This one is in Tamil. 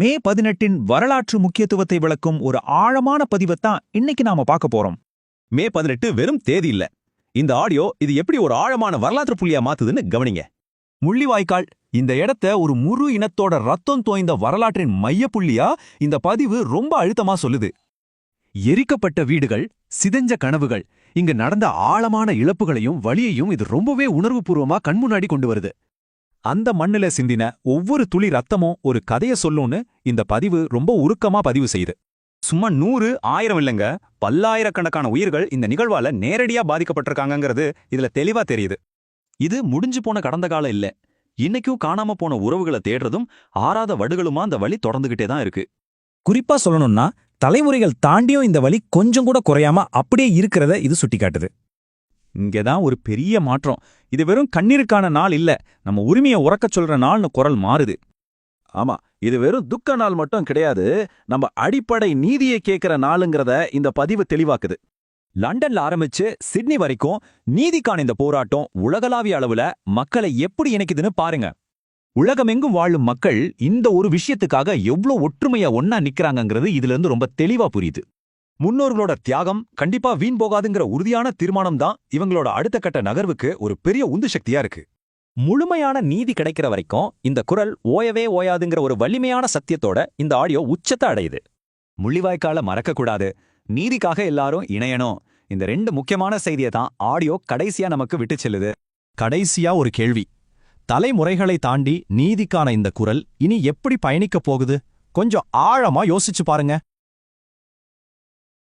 மே 18 வரலாற்று முக்கியத்துவத்தை விளக்கும் ஒரு ஆழமான பதிவைத்தான் இன்னைக்கு நாம பார்க்க போறோம். மே 18 வெறும் தேதி இல்ல. இந்த ஆடியோ இது எப்படி ஒரு ஆழமான வரலாற்று புள்ளியா மாத்துதுன்னு கவனிங்க. முள்ளிவாய்க்கால் இந்த இடத்த ஒரு முழு இனத்தோட ரத்தம் தோய்ந்த வரலாற்றின் மையப்புள்ளியா இந்த பதிவு ரொம்ப அழுத்தமா சொல்லுது. எரிக்கப்பட்ட வீடுகள், சிதைஞ்ச கனவுகள், இங்க நடந்த ஆழமான இழப்புகளையும் வலியையும் இது ரொம்பவே உணர்வுபூர்வமா கண்முன்னாடி கொண்டு வருது. அந்த மண்ணுல சிந்தின ஒவ்வொரு துளி ரத்தமும் ஒரு கதைய சொல்லும்னு இந்த பதிவு ரொம்ப உருக்கமா பதிவு செய்யுது. சும்மா 100, 1000 இல்லைங்க, பல்லாயிரக்கணக்கான உயிர்கள் இந்த நிகழ்வால நேரடியா பாதிக்கப்பட்டிருக்காங்கங்கிறது இதுல தெளிவா தெரியுது. இது முடிஞ்சு போன கடந்த காலம் இல்ல. இன்னைக்கும் காணாம போன உறவுகளை தேடுறதும் ஆறாத வடுகளுமா அந்த வழி தொடர்ந்துகிட்டே தான் இருக்கு. குறிப்பா சொல்லணும்னா தலைமுறைகள் தாண்டியும் இந்த வலி கொஞ்சம் கூட குறையாம அப்படியே இருக்கிறத இது சுட்டிக்காட்டுது. இங்கதான் ஒரு பெரிய மாற்றம். இது வெறும் கண்ணீருக்கான நாள் இல்ல, நம்ம உரிமையை உறக்கச் சொல்ற நாள்னு குரல் மாறுது. ஆமா, இது வெறும் துக்க நாள் மட்டும் கிடையாது, நம்ம அடிப்படை நீதியை கேட்கிற நாளுங்கிறத இந்த பதிவு தெளிவாக்குது. லண்டன்ல ஆரம்பிச்சு சிட்னி வரைக்கும் நீதிக்கான இந்த போராட்டம் உலகளாவிய அளவுல மக்களை எப்படி இணைக்குதுன்னு பாருங்க. உலகமெங்கும் வாழும் மக்கள் இந்த ஒரு விஷயத்துக்காக எவ்ளோ ஒற்றுமையா ஒன்னா நிக்கிறாங்கங்கிறது இதுல இருந்து ரொம்ப தெளிவா புரியுது. முன்னோர்களோட தியாகம் கண்டிப்பா வீண் போகாதுங்கிற உறுதியான தீர்மானம் தான் இவங்களோட அடுத்த கட்ட நகர்வுக்கு ஒரு பெரிய உந்து சக்தியா இருக்கு. முழுமையான நீதி கிடைக்கிற வரைக்கும் இந்த குரல் ஓயவே ஓயாதுங்கிற ஒரு வலிமையான சத்தியத்தோட இந்த ஆடியோ உச்சத்தை அடையுது. முள்ளிவாய்க்கால மறக்கக்கூடாது, நீதிக்காக எல்லாரும் இணையணும். இந்த 2 முக்கியமான செய்தியை தான் ஆடியோ கடைசியா நமக்கு விட்டு செல்லுது. கடைசியா ஒரு கேள்வி. தலைமுறைகளை தாண்டி நீதிக்கான இந்த குரல் இனி எப்படி பயணிக்கப் போகுது? கொஞ்சம் ஆழமா யோசிச்சு பாருங்க.